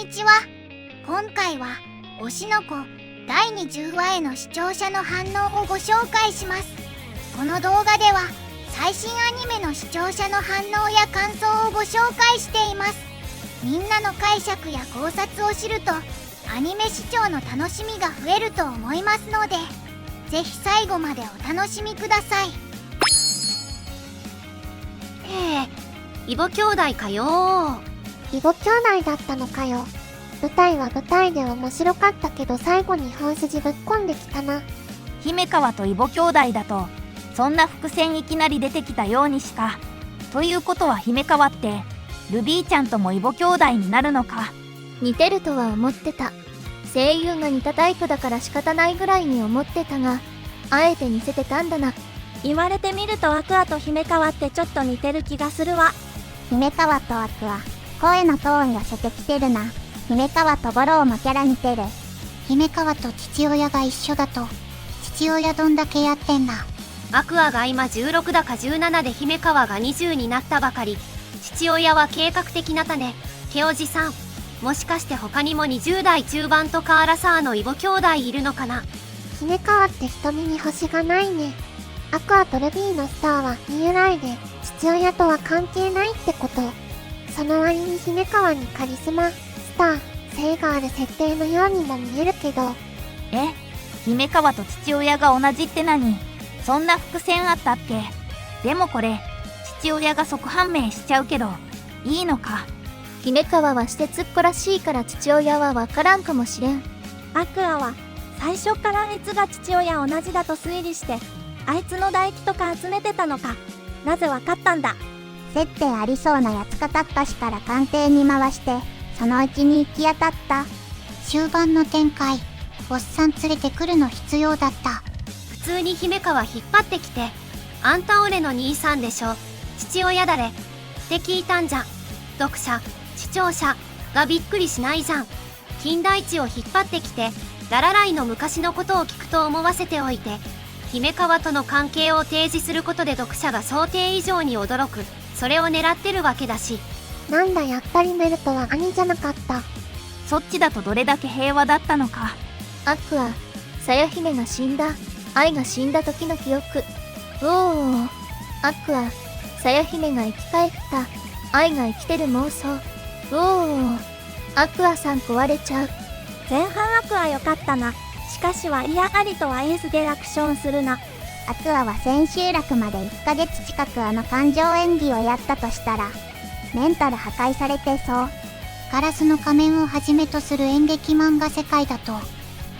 にちは。今回は推しの子第20話への視聴者の反応をご紹介します。この動画では最新アニメの視聴者の反応や感想をご紹介しています。みんなの解釈や考察を知るとアニメ視聴の楽しみが増えると思いますので、ぜひ最後までお楽しみください。イボ兄弟かよ。イボ兄弟だったのかよ。舞台は舞台で面白かったけど最後に本筋ぶっこんできたな。姫川とイボ兄弟だとそんな伏線いきなり出てきたようにしか。ということは姫川ってルビーちゃんともイボ兄弟になるのか。似てるとは思ってた。声優が似たタイプだから仕方ないぐらいに思ってたが、あえて似せてたんだな。言われてみるとアクアと姫川ってちょっと似てる気がするわ。姫川とアクア、声のトーン寄せてきてるな。姫川とボローもキャラ似てる。姫川と父親が一緒だと父親どんだけやってんだ。アクアが今16だか17で姫川が20になったばかり。父親は計画的な種、ケおじさん。もしかして他にも20代中盤とかアラサーのイボ兄弟いるのかな。姫川って瞳に星がないね。アクアとルビーのスターは見えないで父親とは関係ないってこと。その割に姫川にカリスマ、スター、性がある設定のようにも見えるけど。姫川と父親が同じって何？そんな伏線あったっけ？でもこれ父親が即判明しちゃうけどいいのか？姫川は施設っ子らしいから父親はわからんかもしれん。アクアは最初からあいつが父親同じだと推理してあいつの唾液とか集めてたのか。なぜわかったんだ？接点ありそうなやつ片っ端から鑑定に回してそのうちに行き当たった。終盤の展開、おっさん連れてくるの必要だった。普通に姫川引っ張ってきて、あんた俺の兄さんでしょ、父親誰って聞いたんじゃん。読者、視聴者がびっくりしないじゃん。金田一を引っ張ってきてララライの昔のことを聞くと思わせておいて、姫川との関係を提示することで読者が想定以上に驚く。それを狙ってるわけだし。なんだ、やっぱりメルトは兄じゃなかった。そっちだとどれだけ平和だったのか。アクア、さや姫が死んだ。愛が死んだ時の記憶。おお。アクア、さや姫が生き返った。愛が生きてる妄想。おお。アクアさん壊れちゃう。前半アクア良かったな。しかしは嫌ありとはエースでアクションするな。アクアは千秋楽まで1ヶ月近くあの感情演技をやったとしたらメンタル破壊されてそう。ガラスの仮面をはじめとする演劇漫画世界だと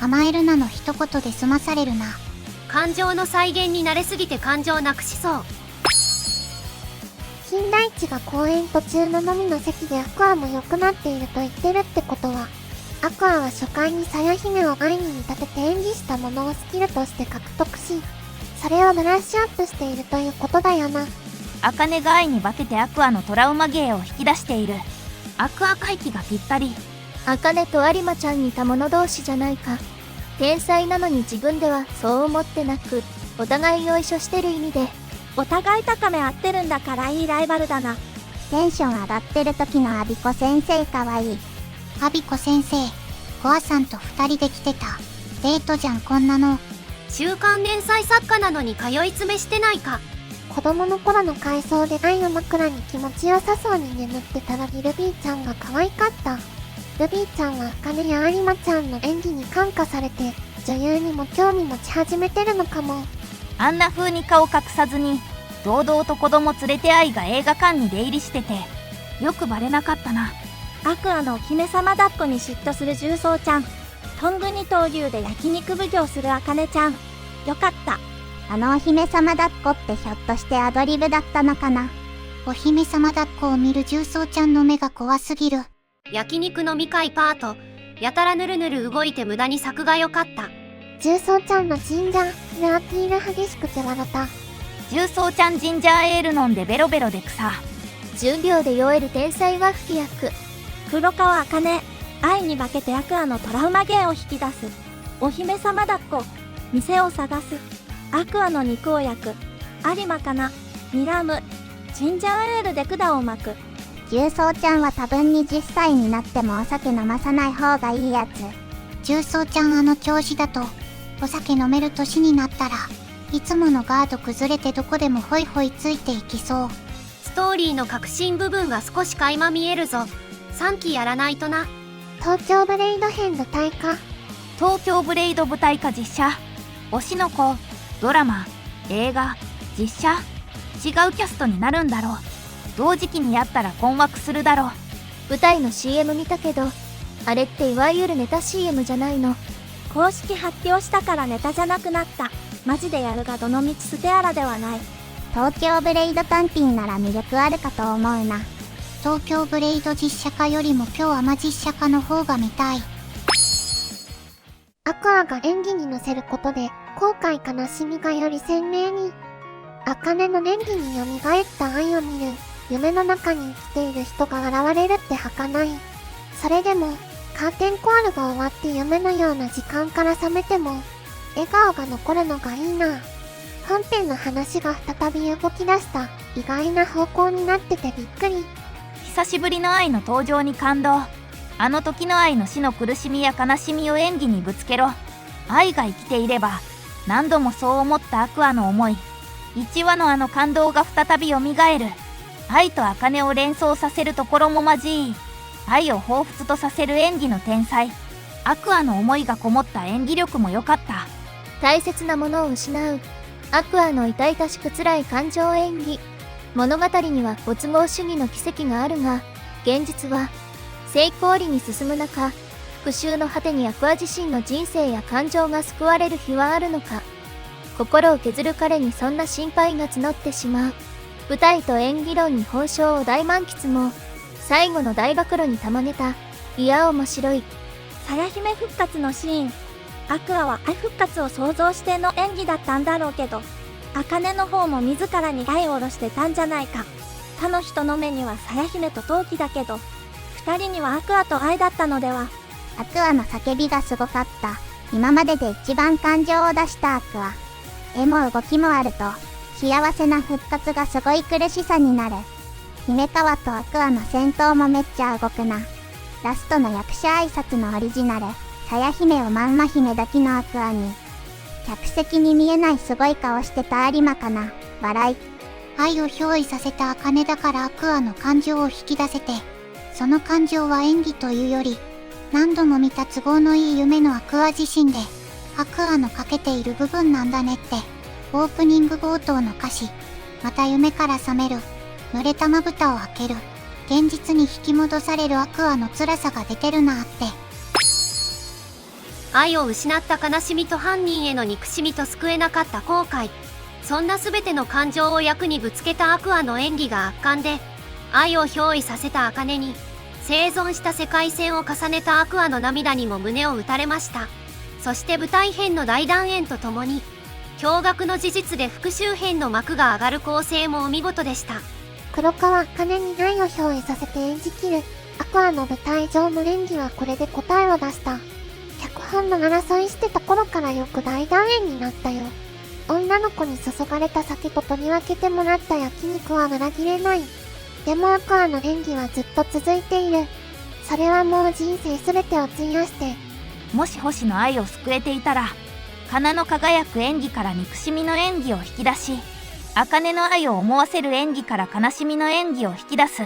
甘えるなの一言で済まされるな。感情の再現に慣れすぎて感情なくしそう。金田一が公演途中の飲みの席でアクアも良くなっていると言ってるってことは、アクアは初回にさや姫を愛に見立てて演技したものをスキルとして獲得し、それをブラッシュアップしているということだよな。茜が愛に化けてアクアのトラウマ芸を引き出している。アクア回帰がぴったり。茜と有馬ちゃん似た者同士じゃないか。天才なのに自分ではそう思ってなく、お互いを一緒してる意味でお互い高め合ってるんだからいいライバルだな。テンション上がってる時のアビコ先生かわいい。アビコ先生、コアさんと2人で来てた。デートじゃんこんなの。週刊連載作家なのに通い詰めしてないか。子供の頃の回想で愛の枕に気持ちよさそうに眠ってたらルビーちゃんが可愛かった。ルビーちゃんは茜や有馬ちゃんの演技に感化されて女優にも興味持ち始めてるのかも。あんな風に顔隠さずに堂々と子供連れて愛が映画館に出入りしててよくバレなかったな。アクアのお姫様抱っこに嫉妬する重曹ちゃん。トング二刀流で焼肉奉行する茜ちゃん。よかった。あのお姫様抱っこってひょっとしてアドリブだったのかな。お姫様抱っこを見る重曹ちゃんの目が怖すぎる。焼肉飲み会パート。やたらぬるぬる動いて無駄に作が良かった。重曹ちゃんのジンジャールアピール激しくて笑った。重曹ちゃんジンジャーエール飲んでベロベロで草。10秒で酔える天才和吹き役。黒川茜、愛に化けてアクアのトラウマ芸を引き出す。お姫様抱っこ、店を探す。アクアの肉を焼く。有馬かな、睨む。ジンジャーエールで管を巻く。重曹ちゃんは多分20歳になってもお酒飲まさない方がいいやつ。重曹ちゃんの調子だと、お酒飲める年になったら、いつものガード崩れてどこでもホイホイついていきそう。ストーリーの核心部分が少し垣間見えるぞ。3期やらないとな。東京ブレイド編舞台化。東京ブレイド舞台化実写。推しの子、ドラマ、映画、実写。違うキャストになるんだろう。同時期にやったら困惑するだろう。舞台の CM 見たけど、あれっていわゆるネタ CM じゃないの。公式発表したからネタじゃなくなった。マジでやるがどのみちステアラではない。東京ブレイドタンティなら魅力あるかと思うな。東京ブレイド実写化よりも今日アマ実写化の方が見たい。アクアが演技に乗せることで、後悔悲しみがより鮮明に。茜の演技に蘇った愛を見る。夢の中に生きている人が現れるって儚い。それでも、カーテンコールが終わって夢のような時間から覚めても、笑顔が残るのがいいな。本編の話が再び動き出した意外な方向になっててびっくり。久しぶりの愛の登場に感動。あの時の愛の死の苦しみや悲しみを演技にぶつけろ。愛が生きていれば、何度もそう思ったアクアの思い。1話のあの感動が再び蘇る。愛と茜を連想させるところも交い、愛を彷彿とさせる演技の天才。アクアの思いがこもった演技力も良かった。大切なものを失うアクアの痛々しく辛い感情演技。物語には没後主義の奇跡があるが、現実は成功裏に進む中、復讐の果てにアクア自身の人生や感情が救われる日はあるのか。心を削る彼にそんな心配が募ってしまう。舞台と演技論に本性を大満喫も、最後の大暴露にたまげた、いや面白い。さや姫復活のシーン。アクアは愛復活を想像しての演技だったんだろうけど、茜の方も自らに愛を下ろしてたんじゃないか。他の人の目にはさや姫と陶器だけど、二人にはアクアと愛だったのでは。アクアの叫びがすごかった。今までで一番感情を出したアクア。絵も動きもあると、幸せな復活がすごい苦しさになる。姫川とアクアの戦闘もめっちゃ動くな。ラストの役者挨拶のオリジナル、さや姫をまんま姫抱きのアクアに、客席に見えないすごい顔してた有馬かな、笑い。愛を憑依させた茜だからアクアの感情を引き出せて、その感情は演技というより、何度も見た都合のいい夢のアクア自身で、アクアのかけている部分なんだねって、オープニング冒頭の歌詞、また夢から覚める、濡れたまぶたを開ける、現実に引き戻されるアクアの辛さが出てるなって。愛を失った悲しみと犯人への憎しみと救えなかった後悔。そんな全ての感情を役にぶつけたアクアの演技が圧巻で、愛を憑依させた茜に、生存した世界線を重ねたアクアの涙にも胸を打たれました。そして舞台編の大団円とともに、驚愕の事実で復讐編の幕が上がる構成もお見事でした。黒川茜に愛を憑依させて演じきる。アクアの舞台上の演技はこれで答えを出した。脚本の争いしてた頃からよく大団円になったよ。女の子に注がれた酒と取り分けてもらった焼肉は裏切れない。でもアクアの演技はずっと続いている。それはもう人生すべてを費やして。もし星の愛を救えていたら、花の輝く演技から憎しみの演技を引き出し、茜の愛を思わせる演技から悲しみの演技を引き出す。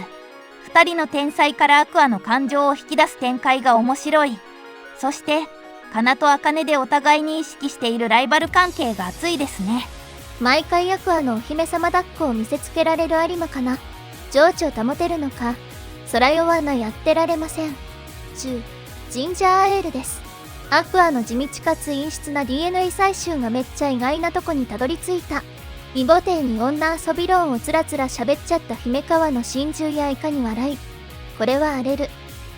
二人の天才からアクアの感情を引き出す展開が面白い。そして、花と茜でお互いに意識しているライバル関係が熱いですね。毎回アクアのお姫様抱っこを見せつけられる有馬かな。情緒保てるのか。空弱なやってられません。10、ジンジャーエールです。アクアの地道かつ陰湿な DNA 採集がめっちゃ意外なとこにたどり着いた。異母弟に女遊び論をつらつら喋っちゃった姫川の心中やいかに笑い。これは荒れる。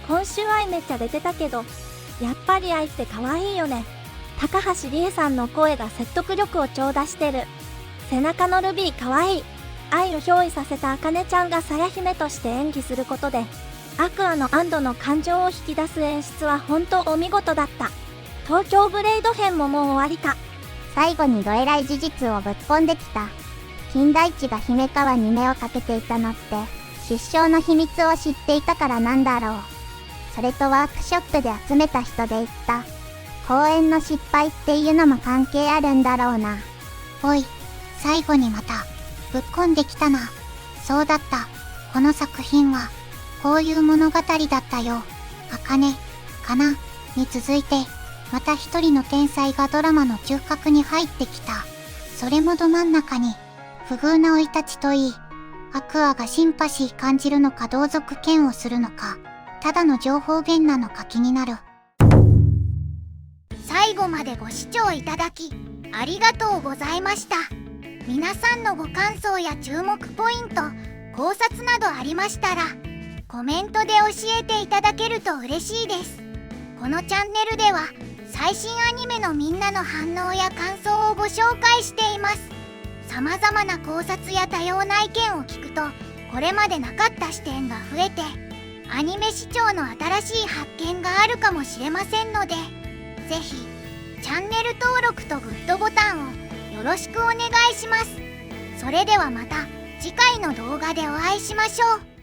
今週愛めっちゃ出てたけど、やっぱり愛って可愛いよね。高橋理恵さんの声が説得力を超出してる。背中のルビー可愛い。愛を憑依させた茜ちゃんがさや姫として演技することで、アクアの安堵の感情を引き出す演出は本当お見事だった。東京ブレイド編ももう終わりか。最後にどえらい事実をぶっ込んできた。金田一が姫川に目をかけていたのって、出生の秘密を知っていたからなんだろう。それとワークショップで集めた人で言った。公演の失敗っていうのも関係あるんだろうな。おい、最後にまた、ぶっこんできたな。そうだった。この作品は、こういう物語だったよ。茜、かな、に続いて、また一人の天才がドラマの中核に入ってきた。それもど真ん中に、不遇な生い立ちといい、アクアがシンパシー感じるのか同族嫌悪するのか、ただの情報源なのか気になる。最後までご視聴いただき、ありがとうございました。皆さんのご感想や注目ポイント、考察などありましたら、コメントで教えていただけると嬉しいです。このチャンネルでは、最新アニメのみんなの反応や感想をご紹介しています。様々な考察や多様な意見を聞くと、これまでなかった視点が増えて、アニメ視聴の新しい発見があるかもしれませんので、ぜひ、チャンネル登録とグッドボタンをよろしくお願いします。それではまた次回の動画でお会いしましょう。